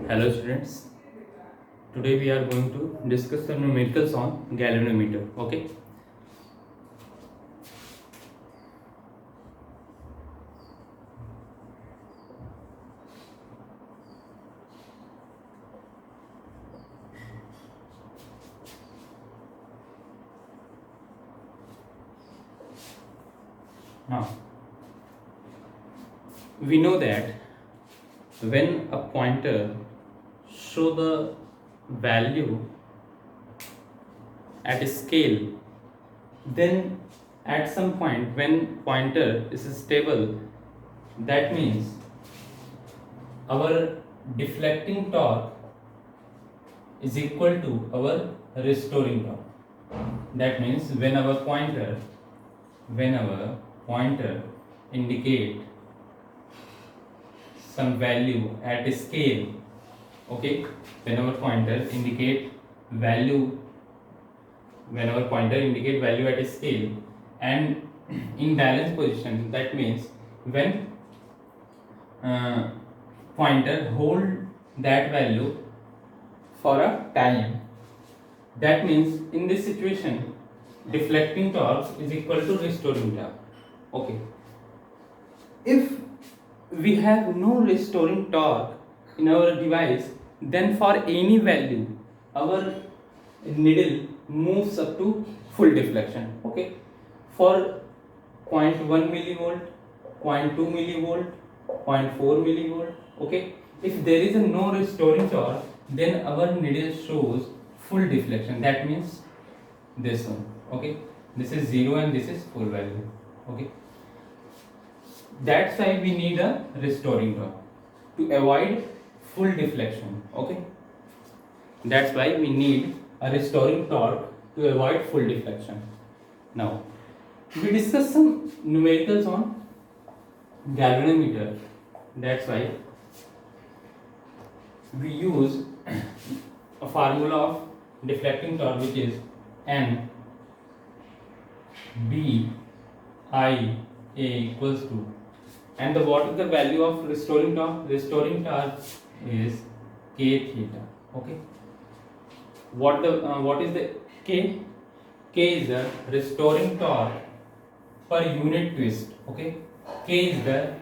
Hello students, today we are going to discuss some numericals on galvanometer. Okay. Now we know that when a pointer show the value at a scale, then at some point when pointer is stable, that means our deflecting torque is equal to our restoring torque. That means when our pointer indicate some value at a scale, okay, when our pointer indicate value at a scale and in balance position, that means when pointer hold that value for a time, that means in this situation deflecting torque is equal to restoring torque. Okay, if we have no restoring torque in our device, then for any value our needle moves up to full deflection. Okay, for 0.1 millivolt, 0.2 millivolt, 0.4 millivolt. Okay, if there is a no restoring torque, then our needle shows full deflection. That means this one. Okay, this is 0 and this is full value. Okay, that's why we need a restoring torque to avoid full deflection. Okay, that's why we need a restoring torque to avoid full deflection. Now we discuss some numericals on galvanometer. That's why we use a formula of deflecting torque, which is N B I A equals to, and what is the value of restoring torque? Restoring torque is K theta. Okay, what is the K? K is the restoring torque per unit twist. Okay, K is the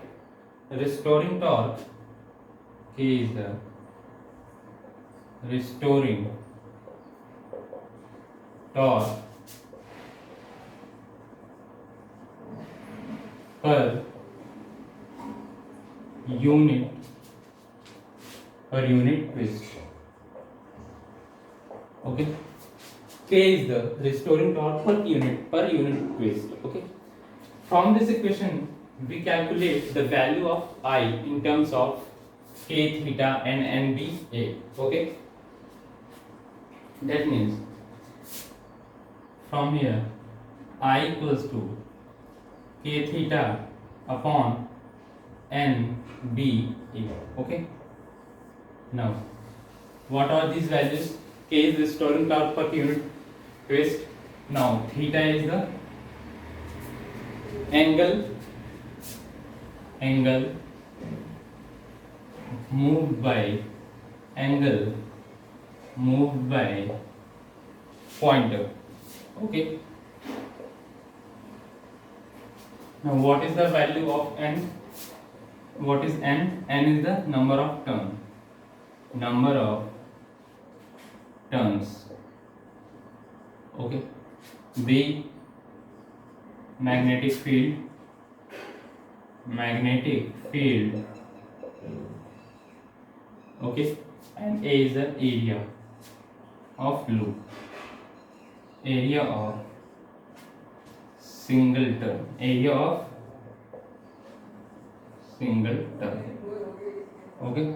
restoring torque. K is the restoring torque per unit twist. Okay, K is the restoring torque per unit twist. Okay, from this equation we calculate the value of I in terms of K theta and NBA. Okay, that means from here I equals to K theta upon NBA. Okay, now what are these values? K is restoring torque per unit twist. Now theta is the angle moved by pointer. Okay, now what is the value of N? What is N? N is the number of turns. Okay, B magnetic field. Okay, and A is the area of loop, area of single turn. Okay,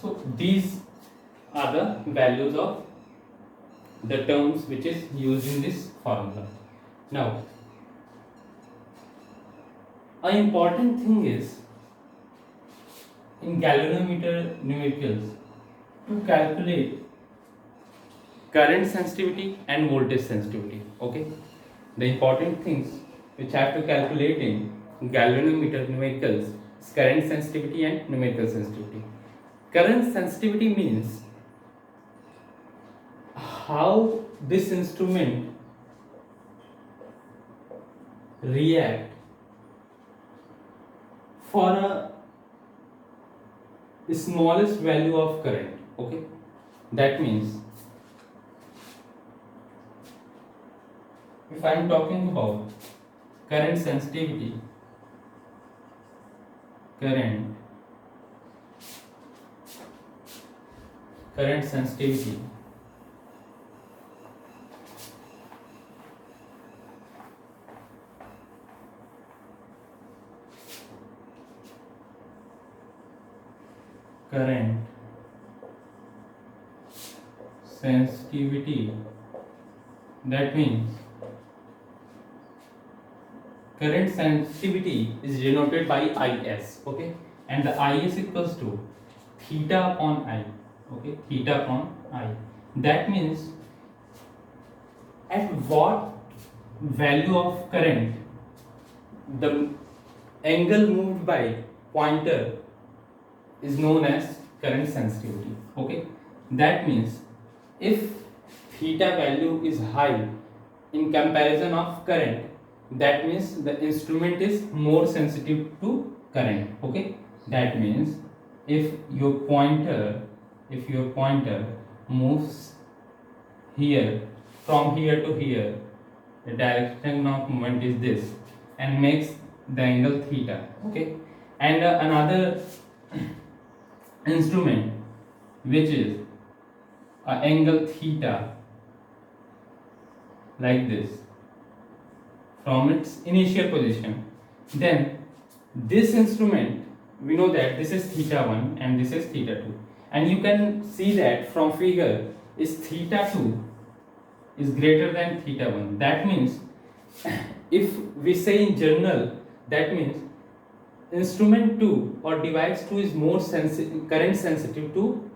so these are the values of the terms which is used in this formula. Now an important thing is in galvanometer numericals to calculate current sensitivity and voltage sensitivity. Okay, the important things which have to calculate in galvanometer numericals is current sensitivity and numerical sensitivity. Current sensitivity means how this instrument react for a smallest value of current. Okay, that means if I am talking about current sensitivity, current sensitivity current sensitivity, that means current sensitivity is denoted by Is. Okay, and the Is equals to theta upon I. Okay, theta upon I. That means at what value of current the angle moved by pointer is known as current sensitivity. Okay, that means if theta value is high in comparison of current, that means the instrument is more sensitive to current. Okay, that means if your pointer moves here, from here to here, the direction of movement is this and makes the angle theta. Okay, and another instrument which is angle theta like this from its initial position, then this instrument, we know that this is theta 1 and this is theta 2, and you can see that from figure is theta 2 is greater than theta 1. That means if we say in general, that means instrument 2 or device 2 is more current sensitive to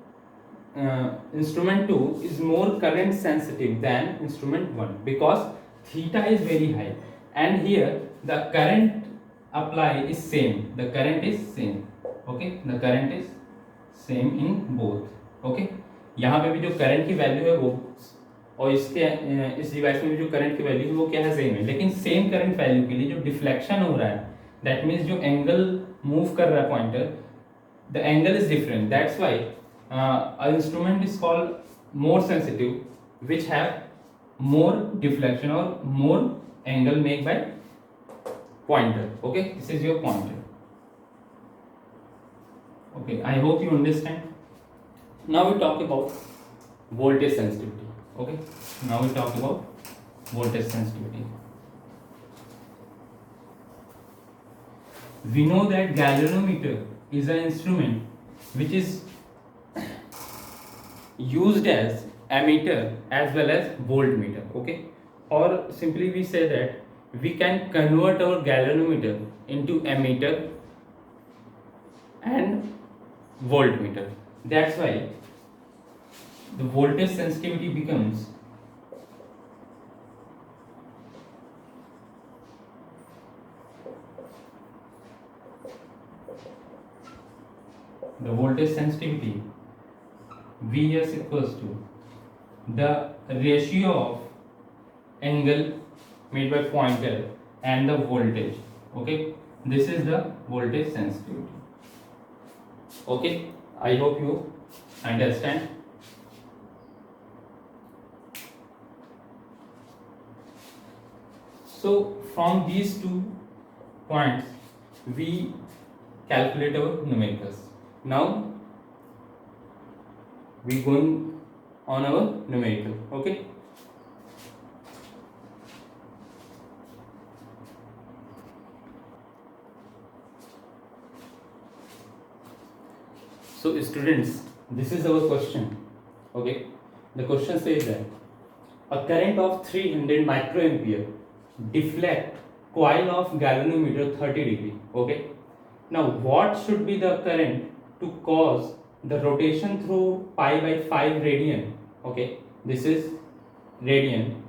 instrument 2 is more current sensitive than instrument 1 because theta is very high, and here the current apply is same, the current is same. Okay, the current is same in both. Okay, यहाँ पे भी जो current की value है वो और इसके इस डिवाइस में भी जो करंट की वैल्यू है वो क्या है, सेम है, लेकिन सेम करंट वैल्यू के लिए जो डिफ्लेक्शन हो रहा है, दैट मीन्स जो एंगल मूव कर रहा है pointer, the angle is different. That's why an instrument is called more sensitive which have more deflection or more angle made by pointer. Okay, this is your pointer. Okay, I hope you understand. Now we talk about voltage sensitivity. Okay, now we talk about voltage sensitivity. We know that galvanometer is an instrument which is used as ammeter as well as voltmeter. Okay, or simply we say that we can convert our galvanometer into ammeter and voltmeter. That's why the voltage sensitivity becomes the voltage sensitivity Vs equals to the ratio of angle made by pointer and the voltage. Okay, this is the voltage sensitivity. Okay, I hope you understand. So from these 2 points we calculate our numericals. Now we going on our numerical. Okay, so students, this is our question. Okay, the question says that a current of 300 microampere deflect coil of galvanometer 30 degree. Okay, now what should be the current to cause the rotation through pi by 5 radian. Okay, this is radian.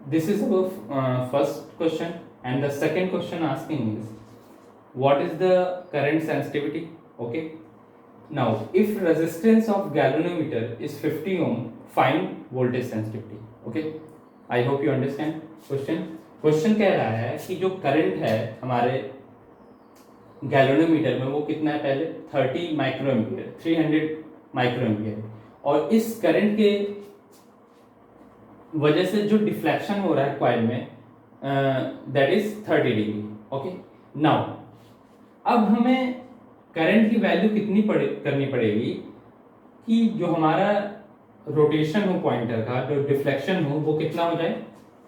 This is our first question, and the second question asking is what is the current sensitivity. Okay, now if resistance of galvanometer is 50 ohm, find voltage sensitivity. Okay, I hope you understand question कह रहा है कि जो current है हमारे galvanometer में वो कितना है, पहले 30 माइक्रो एम्पियर, 300 माइक्रो एम्पियर, और इस करंट के वजह से जो डिफ्लेक्शन हो रहा है कॉइल में that is 30 degree. Okay, now अब हमें करंट की वैल्यू कितनी करनी पड़ेगी कि जो हमारा रोटेशन हो पॉइंटर का, जो डिफ्लेक्शन हो वो कितना हो जाए,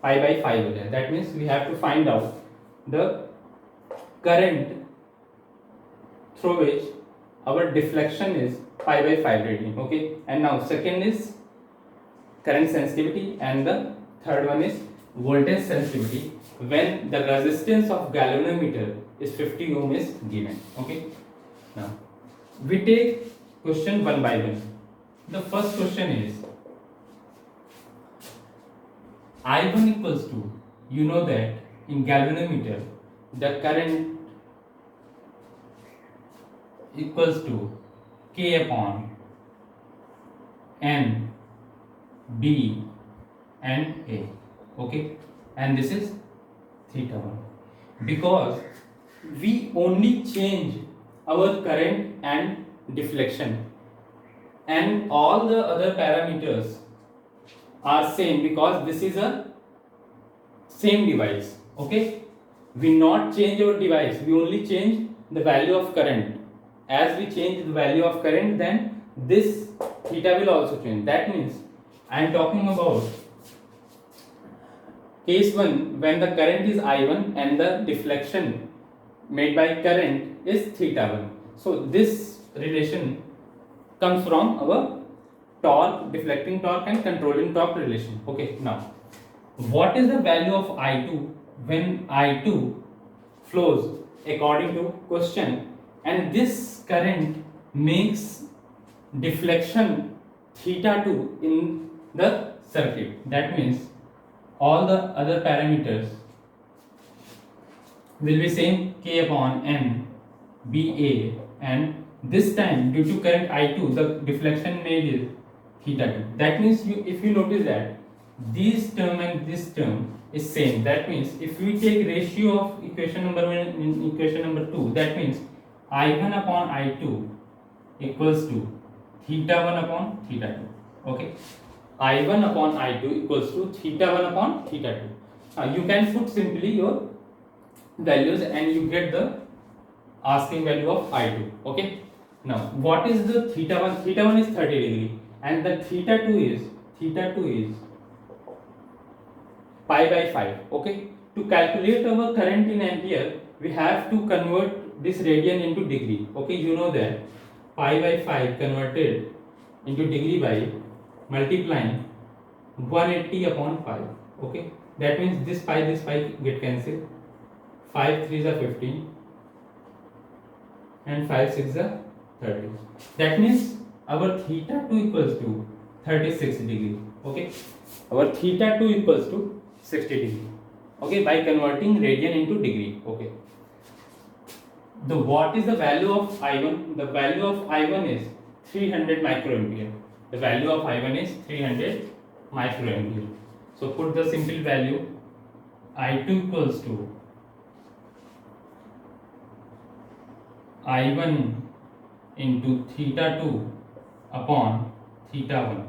पाई बाई 5 हो जाए. That means we have to find out the current through which our deflection is pi by 5 radian. Okay, and now second is current sensitivity and the third one is voltage sensitivity when the resistance of galvanometer is 50 ohm is given. Okay, now we take question one by one. The first question is I1 equals to, you know that in galvanometer the current equals to K upon N, B and A. Okay, and this is theta 1 because we only change our current and deflection and all the other parameters are same because this is a same device. Okay, we not change our device, we only change the value of current. As we change the value of current, then this theta will also change. That means I am talking about case 1 when the current is I1 and the deflection made by current is theta 1. So this relation comes from our torque, deflecting torque and controlling torque relation. Okay, now what is the value of I2 when I2 flows according to question and this current makes deflection theta 2 in the circuit? That means all the other parameters will be same, K upon N, B, A, and this time due to current I2 the deflection made is theta 2. That means if you notice that this term and this term is same, that means if we take ratio of equation number 1 in equation number 2, that means I1 upon I2 equals to theta 1 upon theta 2. Okay, I1 upon I2 equals to theta 1 upon theta 2. You can put simply your values and you get the asking value of I2. Okay, now what is the theta 1? Theta 1 is 30 degree and the theta 2 is pi by 5. Okay, to calculate our current in ampere we have to convert this radian into degree. Okay, you know that pi by 5 converted into degree by multiplying 180 upon 5. Okay, that means this pi get cancelled, 5 3s are 15 and 5 6s are 30. That means our theta 2 equals to 36 degree. Okay, our theta 2 equals to 60 degree. Okay, by converting radian into degree. Okay, what is the value of I1? The value of I1 is 300 microampere. The value of I1 is 300 microampere. So put the simple value I2 equals to I1 into theta 2 upon theta 1.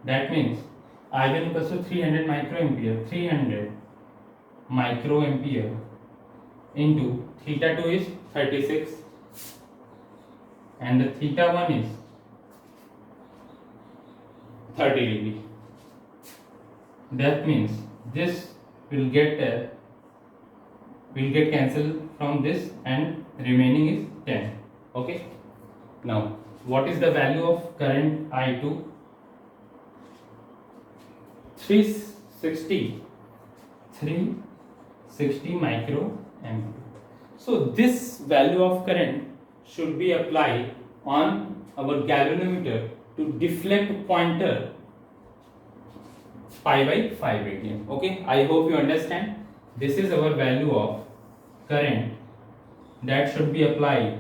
That means I1 equals to 300 microampere. 300 microampere into theta 2 is 36 and the theta 1 is 30 degree. That means this will get cancelled from this and remaining is 10. Okay, now what is the value of current I2? 360 microampere. So this value of current should be applied on our galvanometer to deflect pointer pi by 5 radian. Okay, I hope you understand. This is our value of current that should be applied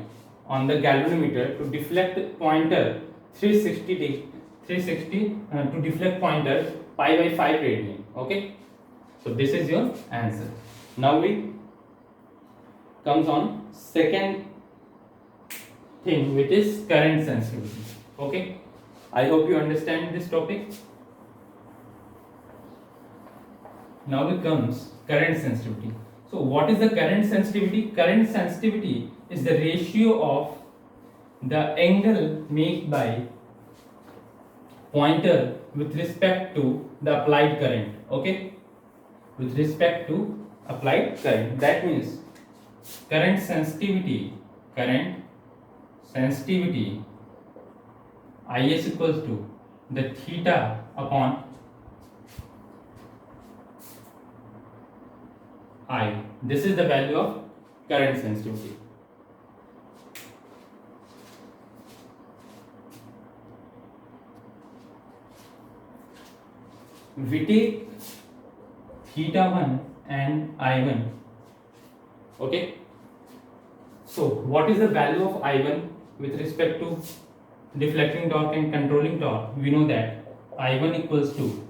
on the galvanometer to deflect pointer 360 to deflect pointer pi by 5 radian. Okay, so this is your answer. Now we comes on second thing, which is current sensitivity. Okay, I hope you understand this topic. Now it comes current sensitivity. So what is the current sensitivity? Current sensitivity is the ratio of the angle made by pointer with respect to the applied current. Okay, with respect to applied current. That means current sensitivity Is equals to the theta upon I. This is the value of current sensitivity. We take theta 1 and I1. Okay. So what is the value of I1 with respect to deflecting torque and controlling torque? We know that I1 equals to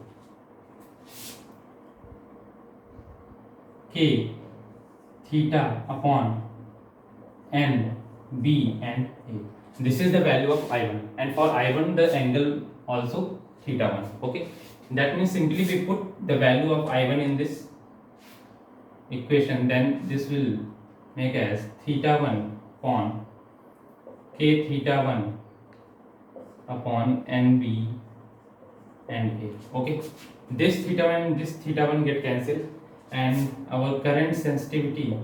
K theta upon N B and A. This is the value of I1, and for I1 the angle also theta 1. Okay, that means simply we put the value of I1 in this equation, then this will make as theta 1 upon K theta 1 upon NB and A. Okay, this theta 1 and this theta 1 get cancelled, and our current sensitivity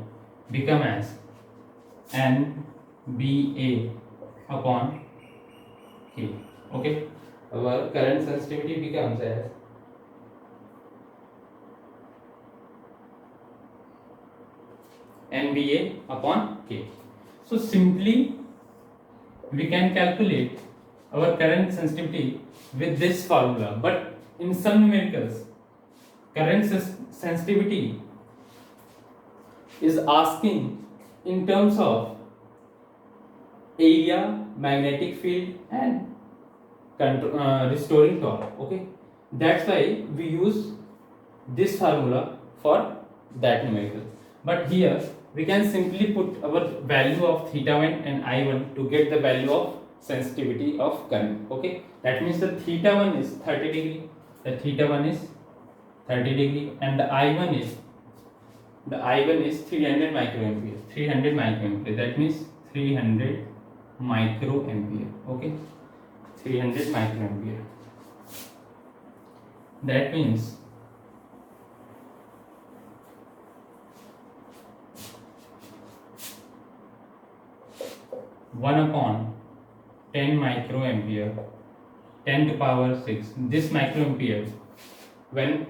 become as NBA upon K. Okay, our current sensitivity becomes as NBA upon K. So simply we can calculate our current sensitivity with this formula, but in some numericals current sensitivity is asking in terms of area, magnetic field and restoring torque. Okay, that's why we use this formula for that numerical, but here we can simply put our value of theta 1 and I1 to get the value of sensitivity of current. Okay, that means the theta 1 is 30 degree, the theta 1 is 30 degree, and the I1 is 300 microampere. 300 microampere, that means 300 microampere. Okay, 300 microampere. That means one upon 10 microampere, 10 to power 6. This microampere, when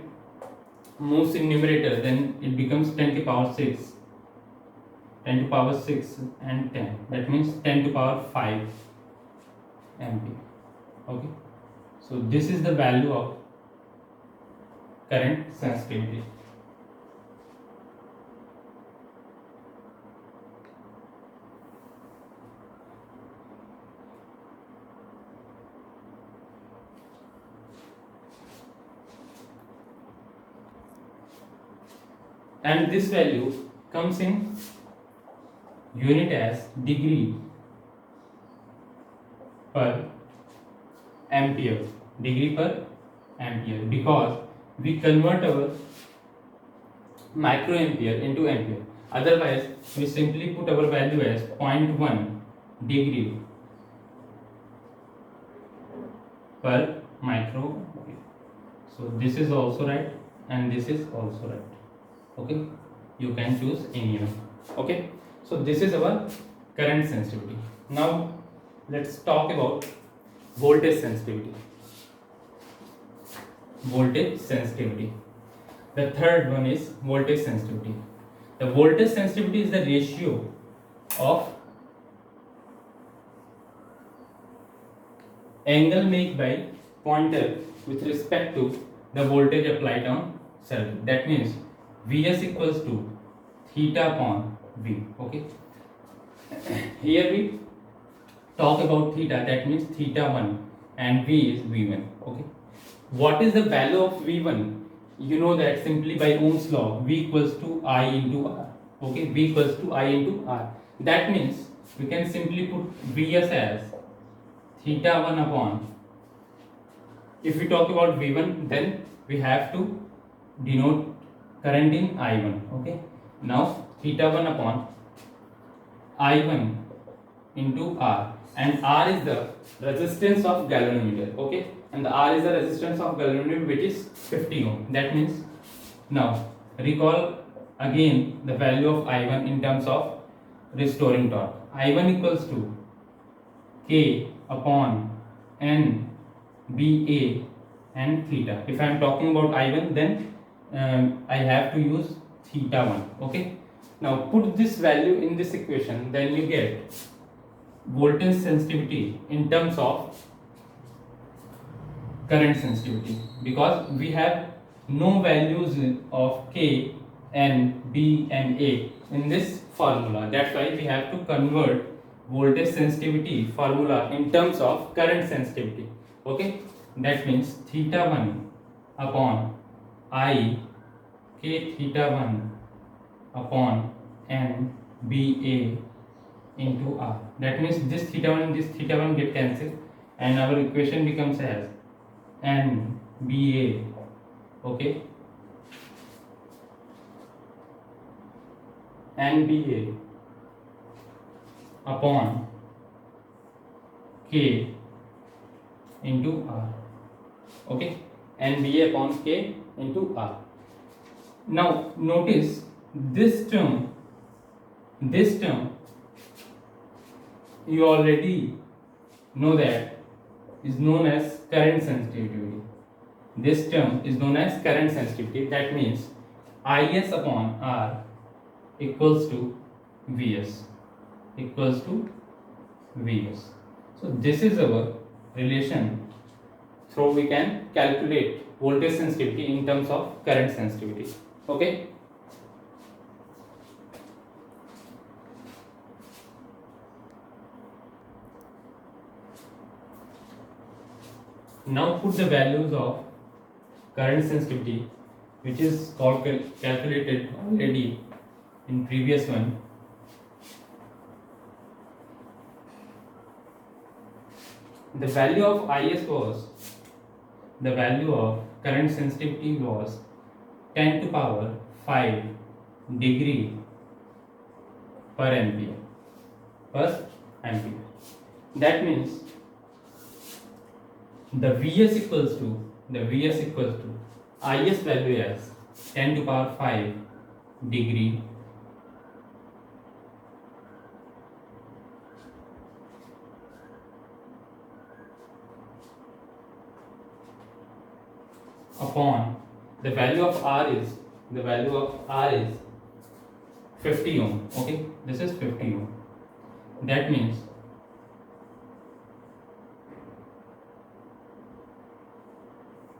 moves in numerator, then it becomes 10 to power 6, 10 to power 6 and 10. That means 10 to power 5 ampere. Okay, so this is the value of current sensitivity. And this value comes in unit as degree per ampere, degree per ampere, because we convert our microampere into ampere. Otherwise we simply put our value as 0.1 degree per microampere. So this is also right and this is also right. Okay, you can choose any one. Okay, so this is our current sensitivity. Now let's talk about voltage sensitivity. Voltage sensitivity. The third one is voltage sensitivity. The voltage sensitivity is the ratio of angle made by pointer with respect to the voltage applied on circuit. That means Vs equals to theta upon V. Okay, here we talk about theta, that means theta 1 and V is V1. Okay. What is the value of V1? You know that simply by Ohm's law, V equals to I into R. Okay, V equals to I into R. That means we can simply put Vs as theta 1 upon. If we talk about V1, then we have to denote current in I1. Okay. Now theta 1 upon I1 into R, and R is the resistance of galvanometer. Okay, and the R is the resistance of galvanometer, which is 50 ohm. That means, now recall again the value of I1 in terms of restoring torque. I1 equals to K upon N BA and theta. If I am talking about I1, then I have to use theta 1. Okay, now put this value in this equation, then you get voltage sensitivity in terms of current sensitivity, because we have no values of K, N, B and A in this formula. That's why we have to convert voltage sensitivity formula in terms of current sensitivity. Okay, that means theta 1 upon I K theta 1 upon N B A into R. That means this theta 1 and this theta 1 get cancelled, and our equation becomes as N B A. Okay, N B A upon K into R. Okay, N B A upon K into R. Now notice this term you already know that is known as current sensitivity. This term is known as current sensitivity. That means Is upon R equals to Vs equals to Vs. So this is our relation through we can calculate voltage sensitivity in terms of current sensitivity. Okay. Now put the values of current sensitivity, which is calculated already in previous one. The value of Is was, the value of current sensitivity was 10 to power 5 degree per ampere. That means the Vs equals to Is value as 10 to power 5 degree upon the value of R is 50 ohm. Okay, this is 50 ohm. That means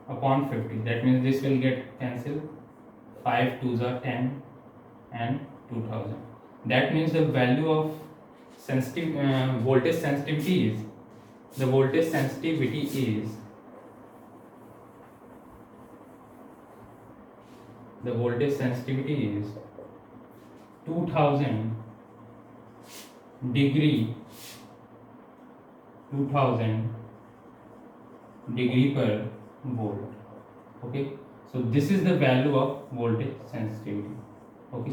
upon 50, that means this will get cancelled. 5 2s are 10 and 2000. That means the value of voltage sensitivity is 2000 degree per volt. Okay, so this is the value of voltage sensitivity. Okay,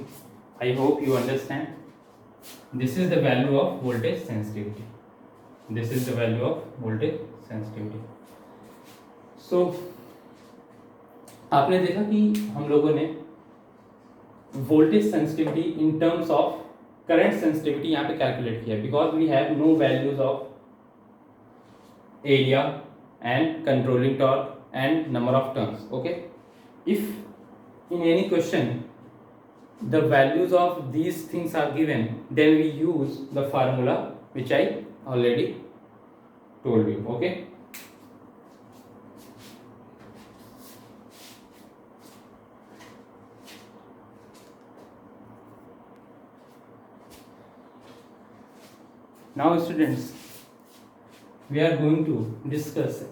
I hope you understand. This is the value of voltage sensitivity. So आपने देखा कि हम लोगों ने voltage sensitivity in terms of current sensitivity यहाँ पे calculate किया, because we have no values of area and controlling torque and number of turns. Okay, if in any question the values of these things are given, then we use the formula which I already told you. Okay, now students, we are going to discuss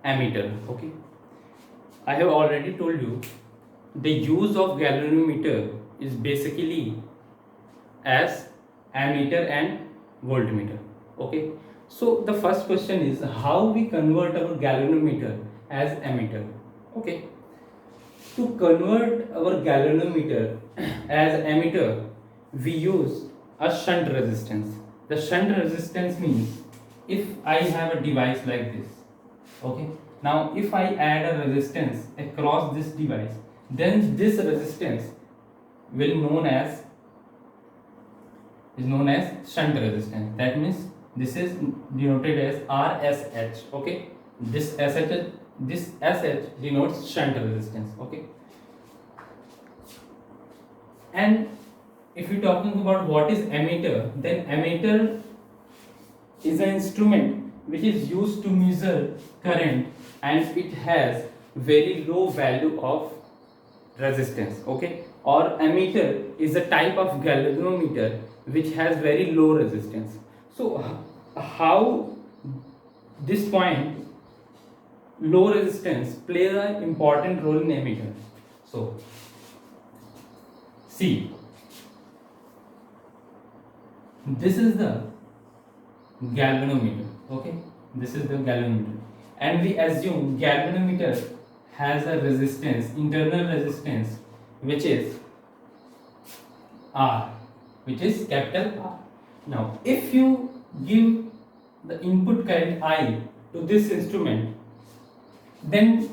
ammeter. Okay, I have already told you the use of galvanometer is basically as ammeter and voltmeter. Okay, so the first question is how we convert our galvanometer as ammeter. Okay, to convert our galvanometer as ammeter, we use a shunt resistance. The shunt resistance means if I have a device like this, okay, now if I add a resistance across this device, then this resistance will is known as shunt resistance. That means this is denoted as RSH. Okay, this SH denotes shunt resistance. Okay, and if we're talking about what is ammeter, then ammeter is an instrument which is used to measure current and it has very low value of resistance. Okay, or ammeter is a type of galvanometer which has very low resistance. So how this point low resistance plays an important role in ammeter? So see, this is the galvanometer. Okay, this is the galvanometer, and we assume galvanometer has a resistance, internal resistance, which is R, which is capital R. Now if you give the input current I to this instrument, then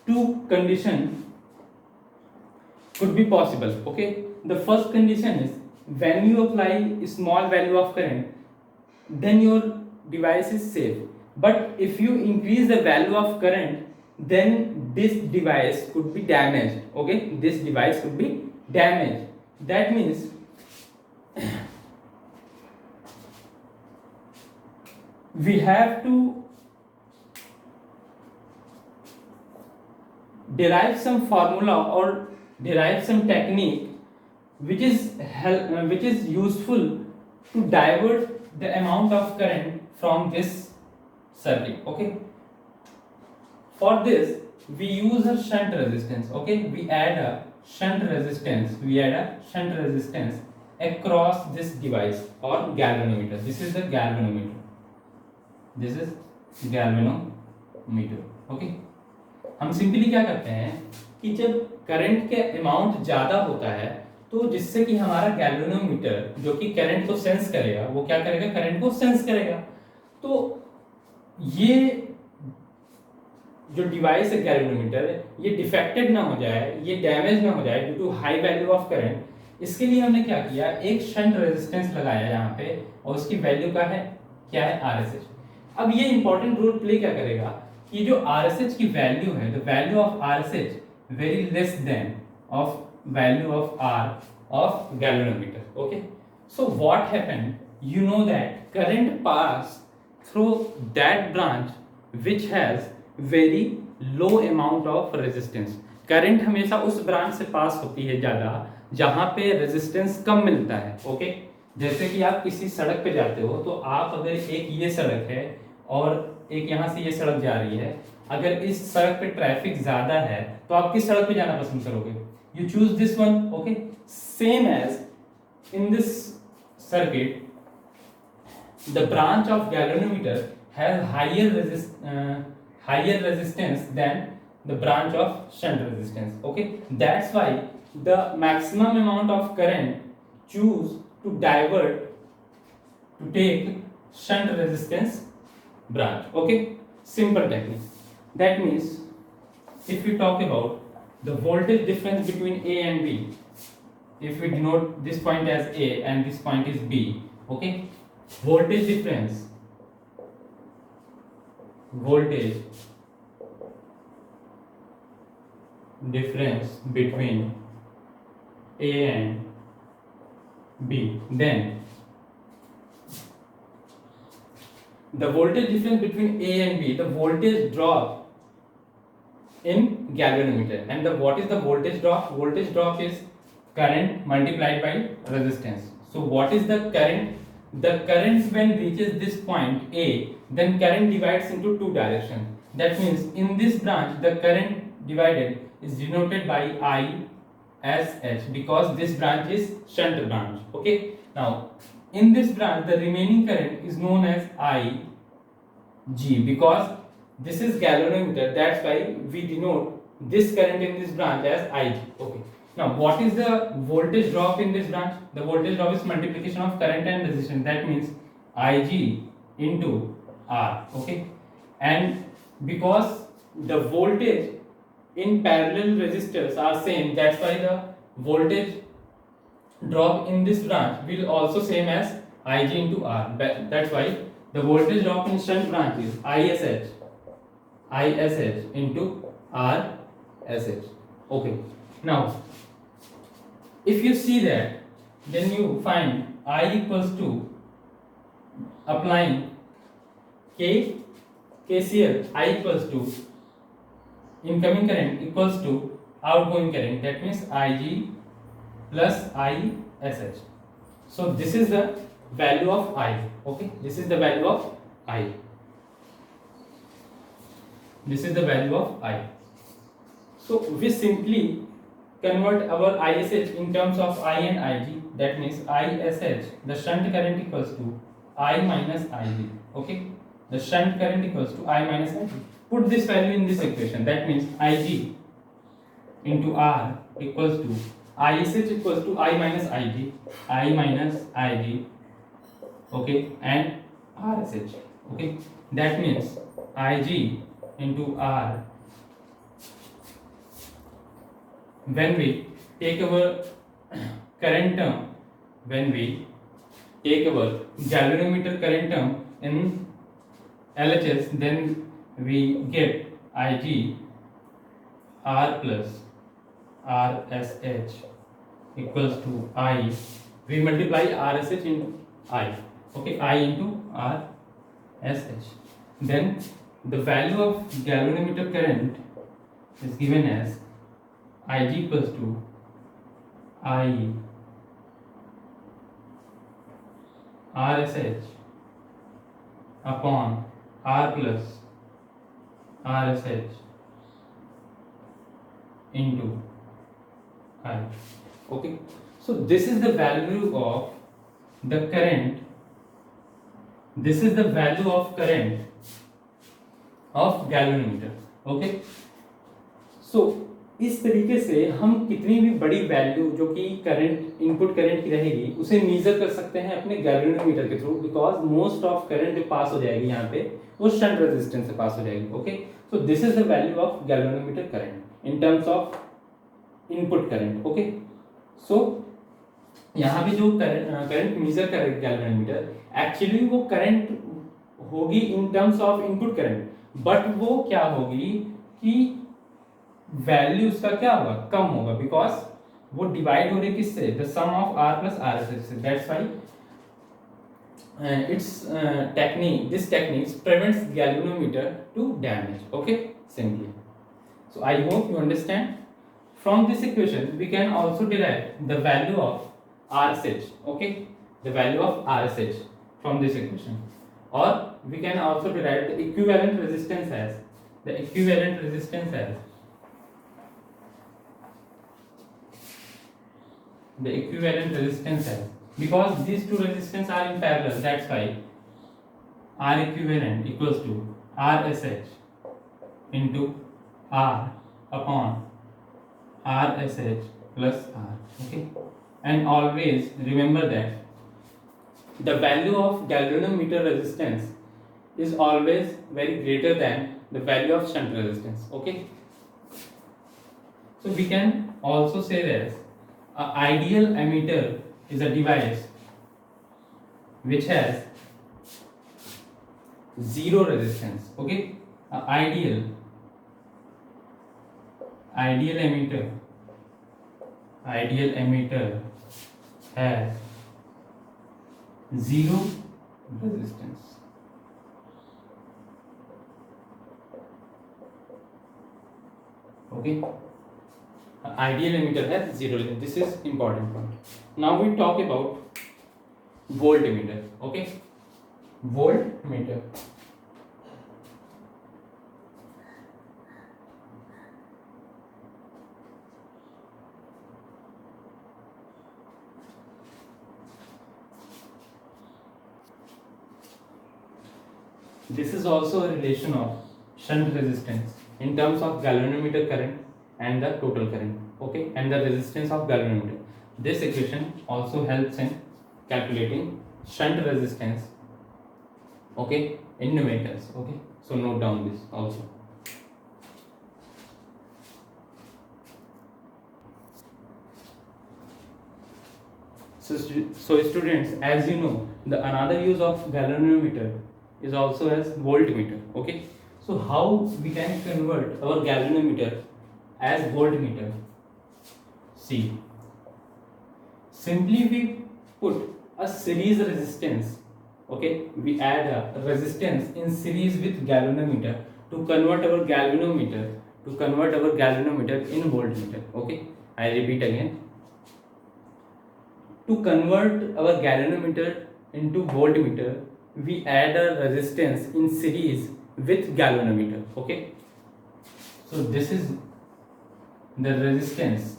two conditions could be possible. Okay, the first condition is when you apply a small value of current, then your device is safe. But if you increase the value of current, then this device could be damaged. Okay, this device could be damaged. That means we have to derive some formula or derive some technique which is useful to divert the amount of current from this circuit. Okay, for this we use a shunt resistance. Okay, we add a shunt resistance across this device or galvanometer. This is the galvanometer. This is galvanometer. Okay, हम simply क्या करते हैं कि जब current के amount ज़्यादा होता है तो जिससे कि हमारा गैल्वेनोमीटर जो कि करंट को सेंस करेगा, वो क्या करेगा, करंट को सेंस करेगा। तो ये जो डिवाइस है गैल्वेनोमीटर, ये डिफेक्टेड ना हो जाए, ये डैमेज ना हो जाए due to high value of current, इसके लिए हमने क्या किया, एक शंट रेजिस्टेंस लगाया यहाँ पे और उसकी वैल्यू का है क्या है, RSH। अब ये इंपॉर्टेंट रोल प्ले क्या करेगा कि जो RSH की वैल्यू है, the value of RSH very less than of value of R of galvanometer. Okay, so what happened, you know that current pass through that branch which has very low amount of resistance. Current हमेशा उस branch से पास होती है ज़्यादा जहाँ पे resistance कम मिलता है। ओके, जैसे कि आप किसी सड़क पे जाते हो तो आप अगर एक ये सड़क है और एक यहाँ से ये सड़क जा रही है, अगर इस सड़क पे ट्रैफिक ज़्यादा है तो आप किस सड़क पे जाना पसंद करोगे, you choose this one. Okay, same as in this circuit, the branch of galvanometer has higher resistance than the branch of shunt resistance. Okay, that's why the maximum amount of current choose to divert to take shunt resistance branch. Okay, simple technique. That means if we talk about the voltage difference between A and B, if we denote this point as A and this point is B, okay, voltage difference between A and B, then the voltage difference between A and B, the voltage drop in galvanometer, and what is the voltage drop? Voltage drop is current multiplied by resistance. So what is the current the current when reaches this point A, then current divides into two directions. That means in this branch the current divided is denoted by ISH because this branch is shunt branch. Okay. Now in this branch the remaining current is known as IG because this is galvanometer. That's why we denote this current in this branch as IG. Okay. Now, what is the voltage drop in this branch? The voltage drop is multiplication of current and resistance. That means Ig into R. Okay. And because the voltage in parallel resistors are same, that's why the voltage drop in this branch will also same as Ig into R. That's why the voltage drop in shunt branch is ISH into RSH. Okay. Now, if you see that, then you find I equals to applying KCL, I equals to incoming current equals to outgoing current. That means Ig plus ISH. So this is the value of I. Okay, this is the value of I. This is the value of I. So we simply convert our ISH in terms of I and Ig. That means ISH, the shunt current equals to I minus Ig. Okay, the shunt current equals to I minus Ig. Put this value in this equation. That means Ig into R equals to ISH equals to I minus Ig, okay, and RSH. Okay, that means Ig into R. When we take our current term, when we take our galvanometer current term in LHS, then we get Ig R plus RSH equals to I. We multiply RSH into I. Okay, I into RSH. Then the value of galvanometer current is given as Ig equals to I RSH upon R plus RSH into I. Okay, so this is the value of the current. This is the value of current of galvanometer. Okay, so इस तरीके से हम कितनी भी बड़ी value जो कि current input current की रहेगी उसे मेजर कर सकते हैं अपने गैल्वेनोमीटर के through, because most of current जो पास हो जाएगी यहाँ पे वो शंट रेजिस्टेंस से पास हो जाएगी. Okay, so this is the value of galvanometer current in terms of input current. Okay, so यहाँ पे जो करंट मेजर कर रही है गैल्वेनोमीटर, एक्चुअली वो करंट होगी इन terms of input current, but वो क्या होगी कि वैल्यू उसका क्या होगा, कम होगा, बिकॉज वो डिवाइड हो रही किससे, the sum of R plus R S से. That's why it's technique, this technique prevents galvanometer to damage. Okay, simply. So I hope you understand. From this equation we can also derive the value of RSH. Okay, the value of RSH from this equation, or we can also derive the equivalent resistance as because these two resistance are in parallel, that's why R equivalent equals to RSH into R upon RSH plus R. Okay, and always remember that the value of galvanometer resistance is always very greater than the value of shunt resistance. Okay, so we can also say that an ideal ammeter is a device which has zero resistance. Okay, an ideal ammeter has zero resistance. Okay, ideal emitter has zero resistance. This is important point. Now we talk about voltmeter. Okay, voltmeter. This is also a relation of shunt resistance in terms of galvanometer current and the total current, okay, and the resistance of galvanometer. This equation also helps in calculating shunt resistance, okay, in numerators, okay. So note down this also. So students, as you know, the another use of galvanometer is also as voltmeter, okay. So how we can convert our galvanometer as voltmeter? See, simply we put a series resistance, okay, we add a resistance in series with galvanometer to convert our galvanometer in voltmeter, okay. I repeat again, to convert our galvanometer into voltmeter, we add a resistance in series with galvanometer, okay. So this is the resistance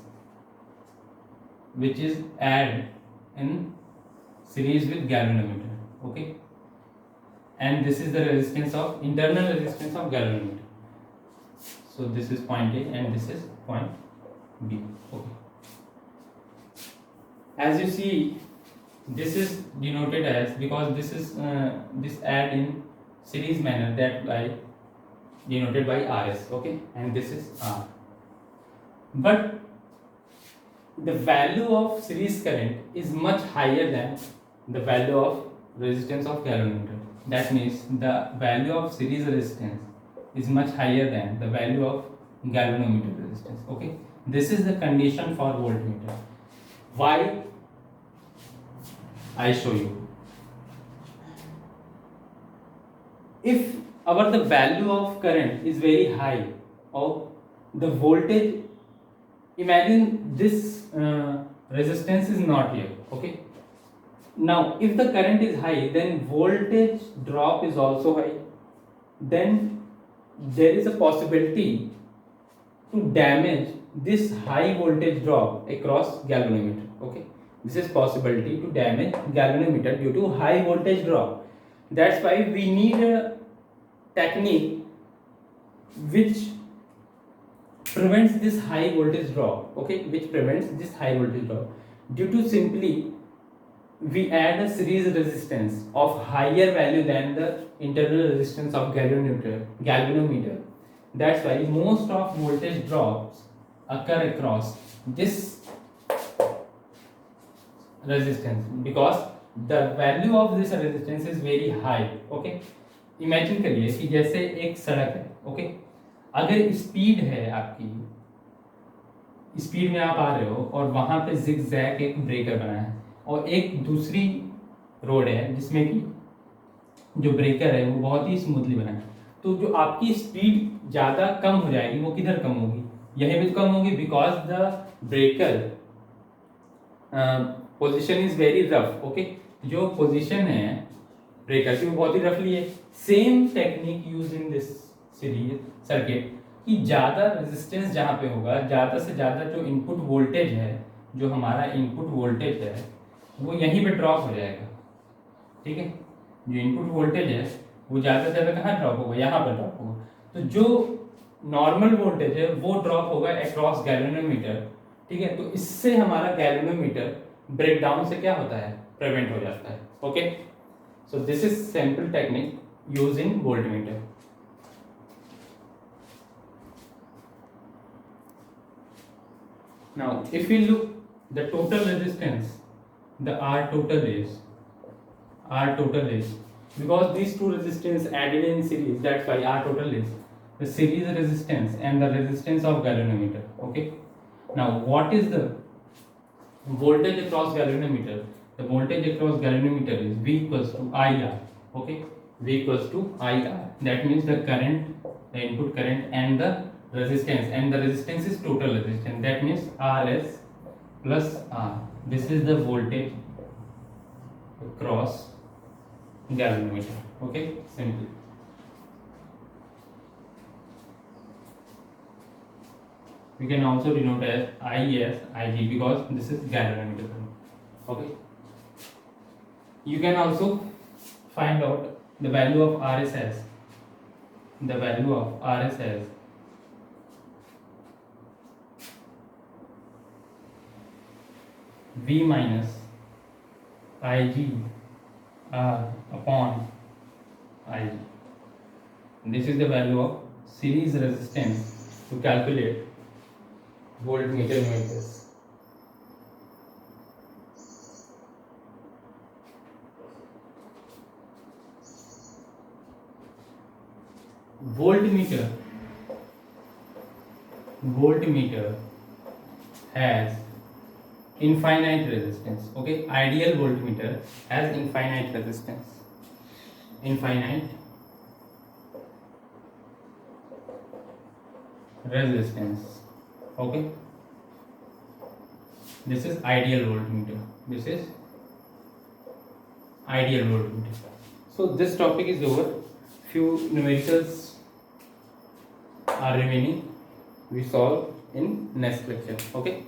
which is add in series with galvanometer, okay, and this is the resistance of internal resistance of galvanometer. So this is point A and this is point B, okay. As you see, this is denoted as, because this is this add in series manner, that by denoted by RS, okay, and this is R. But the value of series current is much higher than the value of resistance of galvanometer. That means the value of series resistance is much higher than the value of galvanometer resistance, okay. This is the condition for voltmeter. Why? I show you. If our the value of current is very high, or the voltage, imagine this resistance is not here, okay. Now if the current is high, then voltage drop is also high, then there is a possibility to damage this high voltage drop across galvanometer, okay. This is possibility to damage galvanometer due to high voltage drop. That's why we need a technique which prevents this high voltage drop, okay, which prevents this high voltage drop. Due to simply we add a series resistance of higher value than the internal resistance of galvanometer. That's why most of voltage drops occur across this resistance, because the value of this resistance is very high, okay. Imagine करिए कि जैसे एक सड़क है, okay, अगर speed है आपकी, speed में आप आ रहे हो और वहां पे जिगजैग एक ब्रेकर बना है, और एक दूसरी रोड है जिसमें कि जो ब्रेकर है वो बहुत ही स्मूथली बना है, तो जो आपकी स्पीड ज़्यादा कम हो जाएगी, वो किधर कम होगी? यहीं पे कम होगी, because the breaker position is very rough, okay. जो पोजीशन है ब्रेकर की वो बहुत ही रफली है। Same technique use in this series circuit कि ज़्यादा रेजिस्टेंस जहाँ पे होगा, ज़्यादा से ज़्यादा जो इनपुट वोल्टेज है, जो हमारा इनपुट वोल्टेज है वो यहीं पे ड्रॉप हो जाएगा, ठीक है। जो इनपुट वोल्टेज है वो ज़्यादा से ज़्यादा कहाँ ड्रॉप होगा? यहाँ पर ड्रॉप होगा। तो जो नॉर्मल वोल्टेज है वो ड्रॉप होगा अक्रॉस गैल्वेनोमीटर, ठीक है। तो इससे हमारा गैल्वेनोमीटर ब्रेकडाउन से क्या होता है? प्रिवेंट हो जाता है, okay. So this is simple technique use in voltmeter. Now, if we look the total resistance, the R total is because these two resistance added in series, that's why R total is the series resistance and the resistance of galvanometer, okay. Now, what is the voltage across galvanometer? The voltage across galvanometer is V equals to IR, okay. V equals to IR. That means the current, the input current, and the resistance, and the resistance is total resistance. That means RS plus R. This is the voltage across galvanometer. Okay, simple. We can also denote as IS, IG because this is galvanometer. Okay. You can also find out the value of RSS. The value of RSS V minus IG R upon IG. This is the value of series resistance to calculate voltmeter meters. Voltmeter has infinite resistance. Okay, ideal voltmeter has infinite resistance. Infinite resistance. Okay, this is ideal voltmeter. This is ideal voltmeter. So this topic is over. Few numericals are remaining. We solve in next lecture. Okay.